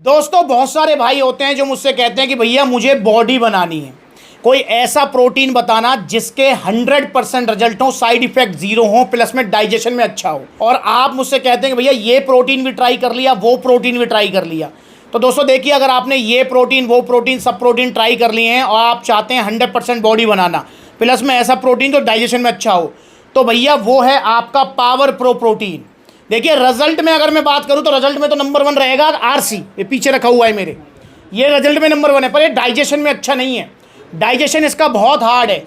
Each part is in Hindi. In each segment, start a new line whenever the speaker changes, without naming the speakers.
दोस्तों बहुत सारे भाई होते हैं जो मुझसे कहते हैं कि भैया मुझे बॉडी बनानी है, कोई ऐसा प्रोटीन बताना जिसके 100% रिजल्ट हो, साइड इफेक्ट जीरो हो, प्लस में डाइजेशन में अच्छा हो। और आप मुझसे कहते हैं कि भैया ये प्रोटीन भी ट्राई कर लिया, वो प्रोटीन भी ट्राई कर लिया। तो दोस्तों देखिए, अगर आपने ये प्रोटीन वो प्रोटीन सब प्रोटीन ट्राई कर लिए हैं और आप चाहते हैं 100% बॉडी बनाना, प्लस में ऐसा प्रोटीन जो डाइजेशन में अच्छा हो, तो भैया वो है आपका पावर प्रो प्रोटीन। देखिए रिजल्ट में अगर मैं बात करूं तो रिजल्ट में तो नंबर 1 रहेगा आरसी, ये पीछे रखा हुआ है मेरे, ये रिजल्ट में नंबर 1 है, पर ये डाइजेशन में अच्छा नहीं है, डाइजेशन इसका बहुत हार्ड है।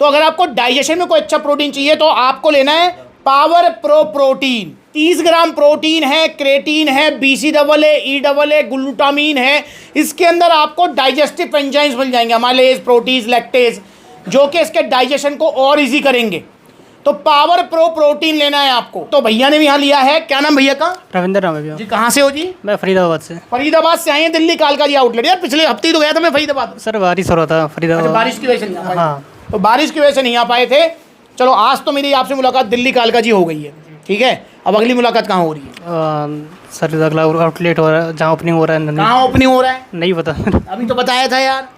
तो अगर आपको डाइजेशन में कोई अच्छा प्रोटीन चाहिए तो आपको लेना है power pro protein. 30 gram protein है, क्रेटीन है, BCAA, EAA, ग्लूटामीन है। इसके अंदर आपको डाइजेस्टिव एंजाइम्स मिल जाएंगे, अमाइलेज, प्रोटीज, लैक्टेज, जो कि इसके डाइजेशन को और इजी करेंगे। तो पावर प्रो प्रोटीन लेना है आपको। तो भैया ने भी यहाँ लिया है, क्या नाम भैया का?
रविंद्र नाम है भैया।
जी कहाँ से हो जी?
मैं फरीदाबाद से।
फरीदाबाद से आए हैं दिल्ली कालका जी आउटलेट। यार पिछले हफ्ते ही तो गया था मैं फरीदाबाद।
सर बारिश हो रहा था फरीदाबाद।
अच्छा, बारिश की वजह से नहीं आ पाए?
हाँ,
तो बारिश की वजह से नहीं आ पाए थे। चलो आज तो मेरी आपसे मुलाकात दिल्ली कालका जी हो गई है, ठीक है। अब अगली मुलाकात कहाँ हो रही है?
सर अगला आउटलेट हो रहा है जहाँ ओपनिंग हो रहा है।
कहाँ ओपनिंग हो रहा है?
नहीं पता।
अभी तो बताया था यार।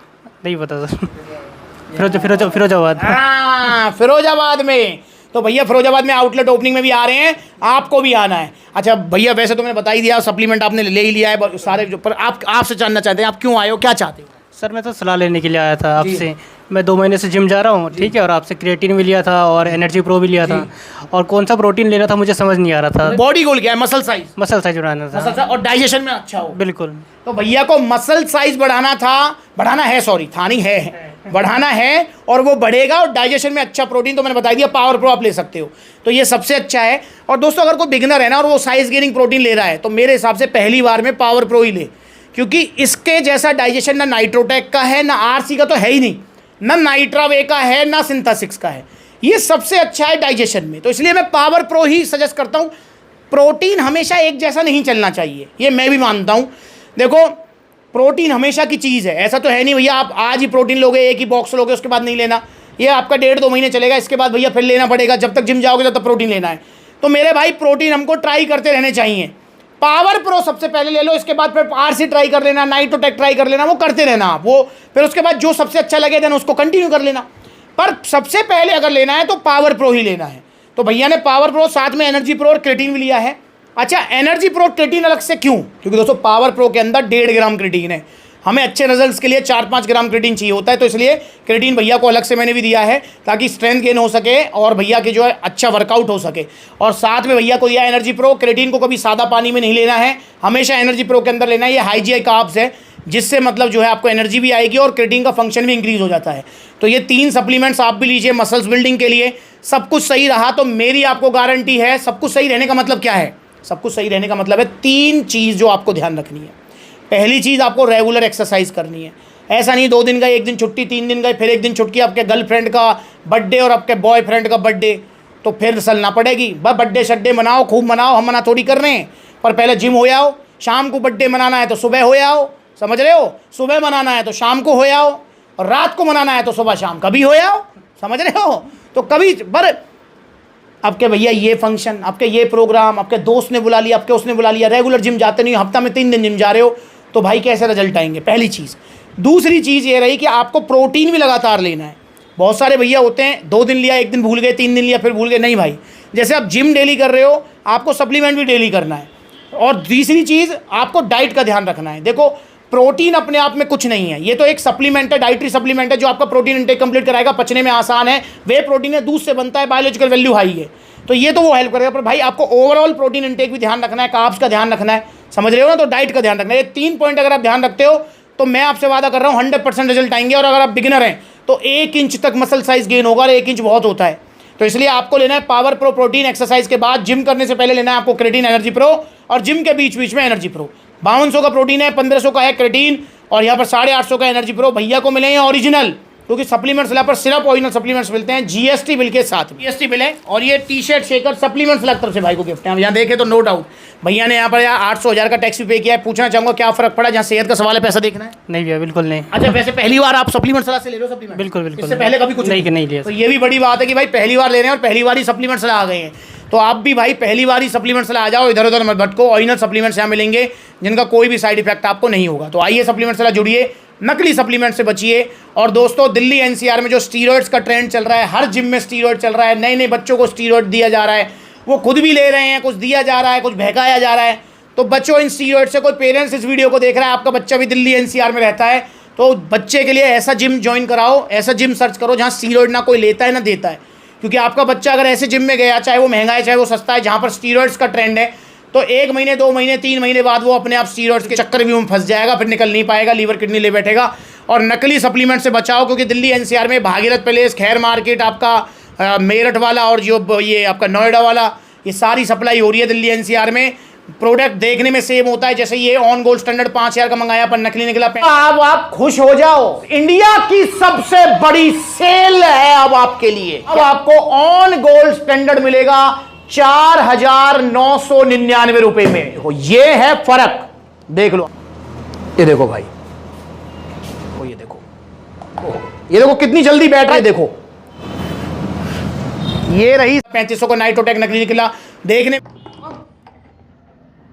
नहीं पता सर। फिरोजाबाद।
हाँ फिरोजाबाद में। तो भैया फिरोजाबाद में आउटलेट ओपनिंग में भी आ रहे हैं, आपको भी आना है। अच्छा भैया वैसे तो मैंने बता ही दिया, सप्लीमेंट आपने ले ही लिया है सारे जो, पर आप आपसे जानना चाहते हैं आप क्यों आए हो, क्या चाहते हो?
सर मैं तो सलाह लेने के लिए आया था आपसे। मैं 2 महीने से जिम जा रहा हूँ, ठीक है, और आपसे क्रिएटिन भी लिया था और एनर्जी प्रो भी लिया था, और कौन सा प्रोटीन लेना था मुझे समझ नहीं आ रहा था।
बॉडी गोल क्या है? मसल साइज
बढ़ाना था।
मसल साइज और डाइजेशन में अच्छा हो।
बिल्कुल।
तो भैया को मसल साइज बढ़ाना है, बढ़ाना है और वो बढ़ेगा, और डाइजेशन में अच्छा प्रोटीन तो मैंने बता दिया पावर प्रो आप ले सकते हो, तो ये सबसे अच्छा है। और दोस्तों अगर कोई बिगिनर है ना और वो साइज गेनिंग प्रोटीन ले रहा है तो मेरे हिसाब से पहली बार में पावर प्रो ही ले, क्योंकि इसके जैसा डाइजेशन ना नाइट्रोटेक का है, ना आरसी का तो है ही नहीं, ना नाइट्रावे का है, ना सिंथेसिस का है। ये सबसे अच्छा है डाइजेशन में, तो इसलिए मैं पावर प्रो ही सजेस्ट करता हूँ। प्रोटीन हमेशा एक जैसा नहीं चलना चाहिए, ये मैं भी मानता हूँ। देखो प्रोटीन हमेशा की चीज़ है, ऐसा तो है नहीं भैया आप आज ही प्रोटीन लोगे, एक ही बॉक्स लोगे उसके बाद नहीं लेना। ये आपका 1.5-2 महीने चलेगा, इसके बाद भैया फिर लेना पड़ेगा, जब तक जिम जाओगे तब तक प्रोटीन लेना है। तो मेरे भाई प्रोटीन हमको ट्राई करते रहने चाहिए। पावर प्रो सबसे पहले ले लो, इसके बाद फिर आरसी ट्राई कर लेना, नाइट्रोटेक ट्राई कर लेना, वो करते रहना आप, वो फिर उसके बाद जो सबसे अच्छा लगे देन उसको कंटिन्यू कर लेना। पर सबसे पहले अगर लेना है तो पावर प्रो ही लेना है। तो भैया ने पावर प्रो साथ में एनर्जी प्रो और क्रेटीन भी लिया है। अच्छा एनर्जी प्रो क्रेटीन अलग से क्यों? क्योंकि दोस्तों पावर प्रो के अंदर 1.5 ग्राम क्रेटीन है, हमें अच्छे रिजल्ट्स के लिए 4-5 ग्राम क्रेटीन चाहिए होता है, तो इसलिए क्रेटीन भैया को अलग से मैंने भी दिया है ताकि स्ट्रेंथ गेन हो सके और भैया के जो है अच्छा वर्कआउट हो सके। और साथ में भैया को दिया एनर्जी प्रो। क्रेटीन को कभी सादा पानी में नहीं लेना है, हमेशा एनर्जी प्रो के अंदर लेना है। ये हाई GI कार्ब्स है जिससे मतलब जो है आपको एनर्जी भी आएगी और क्रेटीन का फंक्शन भी इंक्रीज हो जाता है। तो ये 3 सप्लीमेंट्स आप भी लीजिए मसल्स बिल्डिंग के लिए। सब कुछ सही रहा तो मेरी आपको गारंटी है, सब कुछ सही रहने का मतलब क्या है? सब कुछ सही रहने का मतलब है 3 चीज़ जो आपको ध्यान रखनी है। पहली चीज़ आपको रेगुलर एक्सरसाइज करनी है। ऐसा नहीं 2 दिन गए, 1 दिन छुट्टी, 3 दिन गए, फिर 1 दिन छुट्टी, आपके गर्लफ्रेंड का बर्थडे और आपके बॉयफ्रेंड का बर्थडे, तो फिर चलना पड़ेगी। बस बर्थडे शड्डे मनाओ, खूब मनाओ, हम मना थोड़ी कर रहे हैं, पर पहले जिम हो आओ। शाम को बर्थडे मनाना है तो सुबह हो आओ, समझ रहे हो? सुबह मनाना है तो शाम को हो आओ, और रात को मनाना है तो सुबह शाम कभी हो आओ, समझ रहे हो? तो कभी पर आपके भैया ये फंक्शन, आपके ये प्रोग्राम, आपके दोस्त ने बुला लिया, आपके उसने बुला लिया, रेगुलर जिम जाते नहीं, हफ्ता में 3 दिन जिम जा रहे हो, तो भाई कैसे रिजल्ट आएंगे? पहली चीज़। दूसरी चीज़ ये रही कि आपको प्रोटीन भी लगातार लेना है। बहुत सारे भैया होते हैं 2 दिन लिया, 1 दिन भूल गए, 3 दिन लिया फिर भूल गए। नहीं भाई, जैसे आप जिम डेली कर रहे हो आपको सप्लीमेंट भी डेली करना है। और तीसरी चीज़ आपको डाइट का ध्यान रखना है। देखो प्रोटीन अपने आप में कुछ नहीं है, ये तो एक सप्लीमेंट है, डाइटरी सप्लीमेंट है जो आपका प्रोटीन इंटेक कंप्लीट कराएगा, पचने में आसान है, वे प्रोटीन है, दूध से बनता है, बायोलॉजिकल वैल्यू हाई है, तो ये तो वो हेल्प करेगा। पर भाई आपको ओवरऑल प्रोटीन इंटेक भी ध्यान रखना है, कार्ब्स का ध्यान रखना है, समझ रहे हो ना? तो डाइट का ध्यान रखना है। ये 3 पॉइंट अगर आप ध्यान रखते हो तो मैं आपसे वादा कर रहा हूँ 100% रिजल्ट आएंगे। और अगर आप बिगिनर हैं तो 1 इंच तक मसल साइज गेन होगा, और 1 इंच बहुत होता है। तो इसलिए आपको लेना है पावर प्रो प्रोटीन। एक्सरसाइज के बाद जिम करने से पहले लेना है आपको क्रेटीन एनर्जी प्रो, और जिम के बीच बीच में एनर्जी प्रो। 5200 का प्रोटीन है, 1500 का है क्रेटीन, और यहाँ पर 850 का एनर्जी प्रो। भैया को मिले हैं ओरिजिनल, क्योंकि सप्लीमेंट्स ला पर सिर्फ ओरिजिनल सप्लीमेंट्स मिलते हैं, GST बिल के साथ। GST बिल है, और ये टी-शर्ट शेकर सप्लीमेंट्स लग तरफ से भाई को गिफ्ट है। यहाँ देखे तो नो डाउट भैया ने यहाँ पर 800,000 का टैक्स भी पे किया है। पूछना चाहूँगा क्या फ़र्क पड़ा? जहाँ सेहत का सवाल है पैसा देखना है?
नहीं भैया बिल्कुल नहीं।
अच्छा वैसे पहली बार आप सप्लीमेंट सलाह से ले रहे हो? सप्लीमेंट
बिल्कुल बिल्कुल।
इससे पहले कभी कुछ
नहीं लिया।
तो ये भी बड़ी बात है कि भाई पहली बार ले रहे हैं और पहली बार ही सप्लीमेंट सलाह आ गए हैं। तो आप भी भाई पहली बार ही सप्लीमेंट्स से आ जाओ, इधर उधर मत भटको। ओरिजिनल सप्लीमेंट्स यहाँ मिलेंगे जिनका कोई भी साइड इफेक्ट आपको नहीं होगा। तो आइए सप्लीमेंट्स से जुड़िए, नकली सप्लीमेंट से बचिए। और दोस्तों दिल्ली एनसीआर में जो स्टीरॉयड्स का ट्रेंड चल रहा है, हर जिम में स्टीरॉयड चल रहा है, नए नए बच्चों को स्टीरॉयड दिया जा रहा है, वो खुद भी ले रहे हैं, कुछ दिया जा रहा है, कुछ बहकाया जा रहा है। तो बच्चों इन स्टीरॉयड से, कोई पेरेंट्स इस वीडियो को देख रहा है, आपका बच्चा भी दिल्ली एनसीआर में रहता है, तो बच्चे के लिए ऐसा जिम ज्वाइन कराओ, ऐसा जिम सर्च करो जहाँ स्टीरॉयड ना कोई लेता है ना देता है। क्योंकि आपका बच्चा अगर ऐसे जिम में गया, चाहे वो महंगा है चाहे वो सस्ता है, जहाँ पर स्टीरॉयड्स का ट्रेंड है, तो 1 महीने 2 महीने 3 महीने बाद वो अपने आप स्टीरॉयड्स के चक्कर में फंस जाएगा, फिर निकल नहीं पाएगा, लीवर किडनी ले बैठेगा। और नकली सप्लीमेंट से बचाओ, क्योंकि दिल्ली एनसीआर में भागीरथ पैलेस, खैर मार्केट, आपका मेरठ वाला और जो ये आपका नोएडा वाला, ये सारी सप्लाई हो रही है दिल्ली एनसीआर में। प्रोडक्ट देखने में सेम होता है, जैसे ये ऑन गोल्ड स्टैंडर्ड 5000 का मंगाया पर नकली निकला। अब आप खुश हो जाओ, इंडिया की सबसे बड़ी सेल है अब आपके लिए। अब आपको ऑन गोल्ड स्टैंडर्ड मिलेगा 4999 रुपए में। ये है फर्क, देख लो, ये देखो भाई, ये देखो कितनी जल्दी बैठ रहा है, देखो ये रही 3500 को नाइट्रोटेक नकली निकला। देखने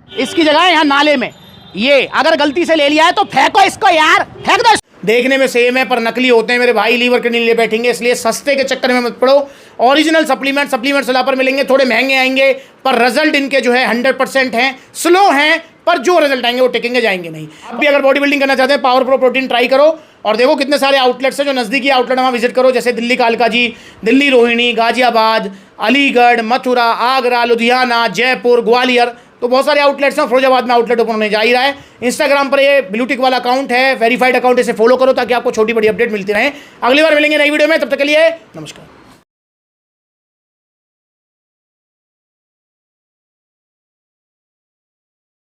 इसकी जगह है यहाँ नाले में, ये अगर गलती से ले लिया है तो फेंको इसको यार, फेंक दो। देखने में सेम है पर नकली होते हैं मेरे भाई, लीवर किडनी ले बैठेंगे, इसलिए सस्ते के चक्कर में मत पड़ो। ओरिजिनल सप्लीमेंट सलाह पर मिलेंगे, थोड़े महंगे आएंगे पर रिजल्ट इनके जो है 100% हैं, स्लो हैं पर जो रिजल्ट आएंगे वो टिकेंगे, जाएंगे नहीं। अब भी अगर बॉडी बिल्डिंग करना चाहते हैं, पावर प्रो प्रोटीन ट्राई करो। और देखो कितने सारे आउटलेट्स हैं, जो नज़दीकी आउटलेट वहाँ विजिट करो, जैसे दिल्ली कालका जी, दिल्ली रोहिणी, गाजियाबाद, अलीगढ़, मथुरा, आगरा, लुधियाना, जयपुर, ग्वालियर, तो बहुत सारे आउटलेट्स हैं। फिरोजाबाद में आउटलेट ओपन होने जा ही रहा है। इंस्टाग्राम पर ये ब्लूटिक वाला अकाउंट है, वेरीफाइड अकाउंट, इसे फॉलो करो ताकि आपको छोटी बड़ी अपडेट मिलती रहे। अगली बार मिलेंगे नई वीडियो में, तब तक के लिए नमस्कार।